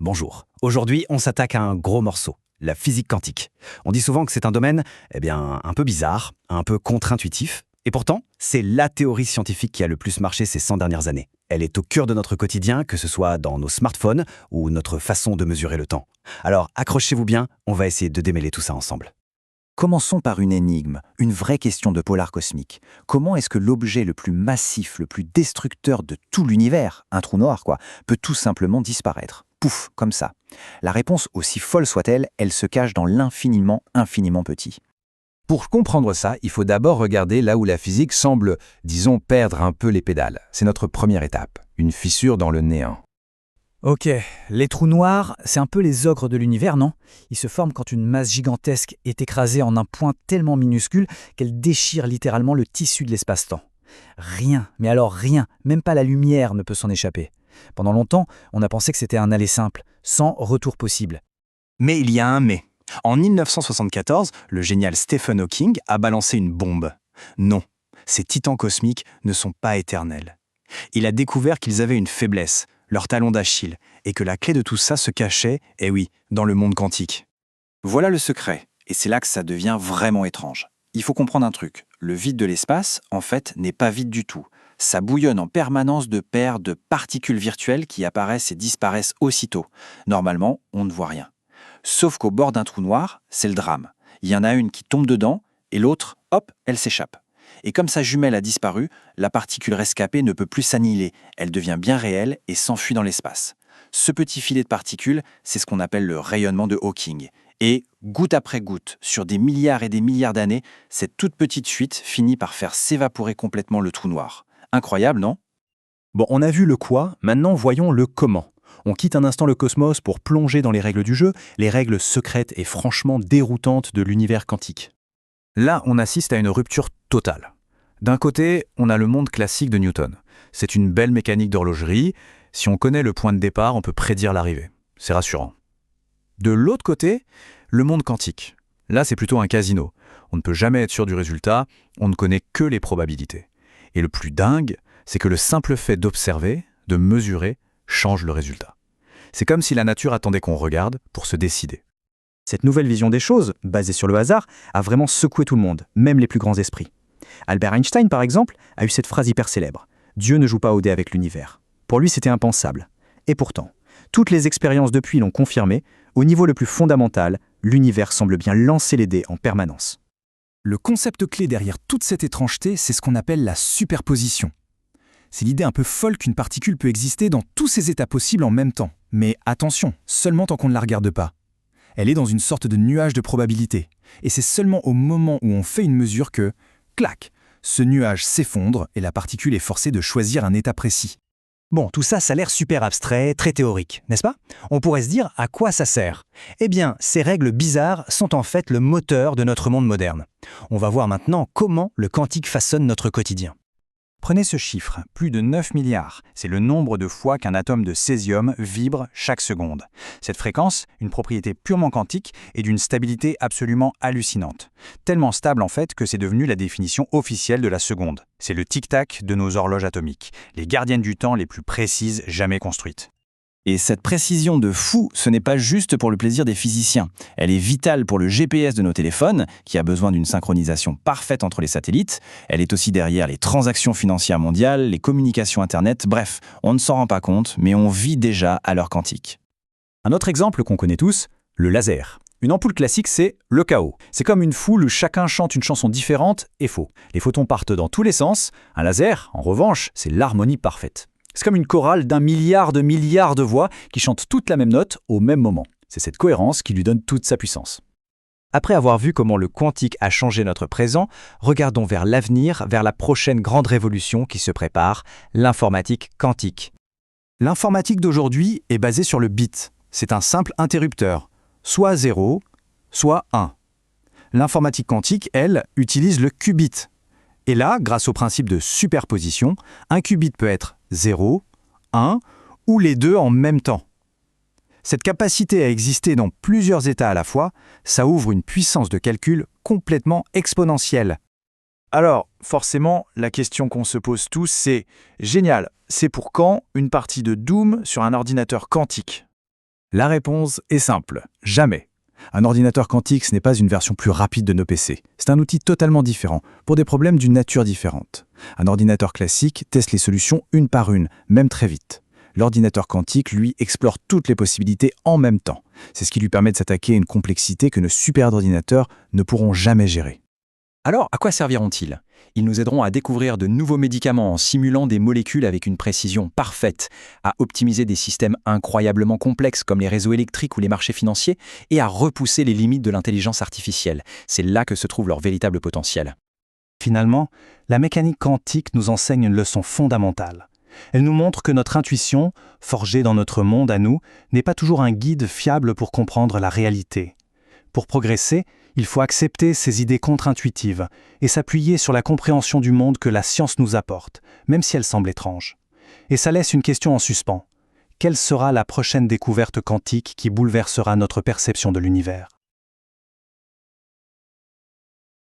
Bonjour. Aujourd'hui, on s'attaque à un gros morceau, la physique quantique. On dit souvent que c'est un domaine, un peu bizarre, un peu contre-intuitif. Et pourtant, c'est la théorie scientifique qui a le plus marché ces 100 dernières années. Elle est au cœur de notre quotidien, que ce soit dans nos smartphones ou notre façon de mesurer le temps. Alors, accrochez-vous bien, on va essayer de démêler tout ça ensemble. Commençons par une énigme, une vraie question de polar cosmique. Comment est-ce que l'objet le plus massif, le plus destructeur de tout l'univers, un trou noir peut tout simplement disparaître? Pouf, comme ça. La réponse, aussi folle soit-elle, elle se cache dans l'infiniment, infiniment petit. Pour comprendre ça, il faut d'abord regarder là où la physique semble, disons, perdre un peu les pédales. C'est notre première étape, une fissure dans le néant. Ok, les trous noirs, c'est un peu les ogres de l'univers, non? Ils se forment quand une masse gigantesque est écrasée en un point tellement minuscule qu'elle déchire littéralement le tissu de l'espace-temps. Rien, mais alors rien, même pas la lumière ne peut s'en échapper. Pendant longtemps, on a pensé que c'était un aller simple, sans retour possible. Mais il y a un mais. En 1974, le génial Stephen Hawking a balancé une bombe. Non, ces titans cosmiques ne sont pas éternels. Il a découvert qu'ils avaient une faiblesse, leur talon d'Achille, et que la clé de tout ça se cachait, dans le monde quantique. Voilà le secret, et c'est là que ça devient vraiment étrange. Il faut comprendre un truc, le vide de l'espace, en fait, n'est pas vide du tout. Ça bouillonne en permanence de paires de particules virtuelles qui apparaissent et disparaissent aussitôt. Normalement, on ne voit rien. Sauf qu'au bord d'un trou noir, c'est le drame. Il y en a une qui tombe dedans, et l'autre, hop, elle s'échappe. Et comme sa jumelle a disparu, la particule rescapée ne peut plus s'annihiler. Elle devient bien réelle et s'enfuit dans l'espace. Ce petit filet de particules, c'est ce qu'on appelle le rayonnement de Hawking. Et, goutte après goutte, sur des milliards et des milliards d'années, cette toute petite fuite finit par faire s'évaporer complètement le trou noir. Incroyable, non? Bon, on a vu le quoi, maintenant voyons le comment. On quitte un instant le cosmos pour plonger dans les règles du jeu, les règles secrètes et franchement déroutantes de l'univers quantique. Là, on assiste à une rupture totale. D'un côté, on a le monde classique de Newton. C'est une belle mécanique d'horlogerie. Si on connaît le point de départ, on peut prédire l'arrivée. C'est rassurant. De l'autre côté, le monde quantique. Là, c'est plutôt un casino. On ne peut jamais être sûr du résultat, on ne connaît que les probabilités. Et le plus dingue, c'est que le simple fait d'observer, de mesurer, change le résultat. C'est comme si la nature attendait qu'on regarde pour se décider. Cette nouvelle vision des choses, basée sur le hasard, a vraiment secoué tout le monde, même les plus grands esprits. Albert Einstein, par exemple, a eu cette phrase hyper célèbre. « Dieu ne joue pas au dé avec l'univers ». Pour lui, c'était impensable. Et pourtant, toutes les expériences depuis l'ont confirmé, au niveau le plus fondamental, l'univers semble bien lancer les dés en permanence. Le concept clé derrière toute cette étrangeté, c'est ce qu'on appelle la superposition. C'est l'idée un peu folle qu'une particule peut exister dans tous ses états possibles en même temps. Mais attention, seulement tant qu'on ne la regarde pas. Elle est dans une sorte de nuage de probabilité. Et c'est seulement au moment où on fait une mesure que, clac, ce nuage s'effondre et la particule est forcée de choisir un état précis. Bon, tout ça, ça a l'air super abstrait, très théorique, n'est-ce pas? On pourrait se dire à quoi ça sert? Eh bien, ces règles bizarres sont en fait le moteur de notre monde moderne. On va voir maintenant comment le quantique façonne notre quotidien. Prenez ce chiffre, plus de 9 milliards. C'est le nombre de fois qu'un atome de césium vibre chaque seconde. Cette fréquence, une propriété purement quantique et d'une stabilité absolument hallucinante. Tellement stable en fait que c'est devenu la définition officielle de la seconde. C'est le tic-tac de nos horloges atomiques, les gardiennes du temps les plus précises jamais construites. Et cette précision de fou, ce n'est pas juste pour le plaisir des physiciens. Elle est vitale pour le GPS de nos téléphones, qui a besoin d'une synchronisation parfaite entre les satellites. Elle est aussi derrière les transactions financières mondiales, les communications Internet. Bref, on ne s'en rend pas compte, mais on vit déjà à l'heure quantique. Un autre exemple qu'on connaît tous, le laser. Une ampoule classique, c'est le chaos. C'est comme une foule où chacun chante une chanson différente et faux. Les photons partent dans tous les sens. Un laser, en revanche, c'est l'harmonie parfaite. C'est comme une chorale d'un milliard de voix qui chantent toutes la même note au même moment. C'est cette cohérence qui lui donne toute sa puissance. Après avoir vu comment le quantique a changé notre présent, regardons vers l'avenir, vers la prochaine grande révolution qui se prépare, l'informatique quantique. L'informatique d'aujourd'hui est basée sur le bit. C'est un simple interrupteur, soit 0, soit 1. L'informatique quantique, elle, utilise le qubit. Et là, grâce au principe de superposition, un qubit peut être 0, 1 ou les deux en même temps. Cette capacité à exister dans plusieurs états à la fois, ça ouvre une puissance de calcul complètement exponentielle. Alors, forcément, la question qu'on se pose tous, c'est « Génial, c'est pour quand une partie de Doom sur un ordinateur quantique ?» La réponse est simple, jamais. Un ordinateur quantique, ce n'est pas une version plus rapide de nos PC. C'est un outil totalement différent, pour des problèmes d'une nature différente. Un ordinateur classique teste les solutions une par une, même très vite. L'ordinateur quantique, lui, explore toutes les possibilités en même temps. C'est ce qui lui permet de s'attaquer à une complexité que nos superordinateurs ne pourront jamais gérer. Alors, à quoi serviront-ils? Ils nous aideront à découvrir de nouveaux médicaments en simulant des molécules avec une précision parfaite, à optimiser des systèmes incroyablement complexes comme les réseaux électriques ou les marchés financiers, et à repousser les limites de l'intelligence artificielle. C'est là que se trouve leur véritable potentiel. Finalement, la mécanique quantique nous enseigne une leçon fondamentale. Elle nous montre que notre intuition, forgée dans notre monde à nous, n'est pas toujours un guide fiable pour comprendre la réalité. Pour progresser, il faut accepter ces idées contre-intuitives et s'appuyer sur la compréhension du monde que la science nous apporte, même si elle semble étrange. Et ça laisse une question en suspens. Quelle sera la prochaine découverte quantique qui bouleversera notre perception de l'univers ?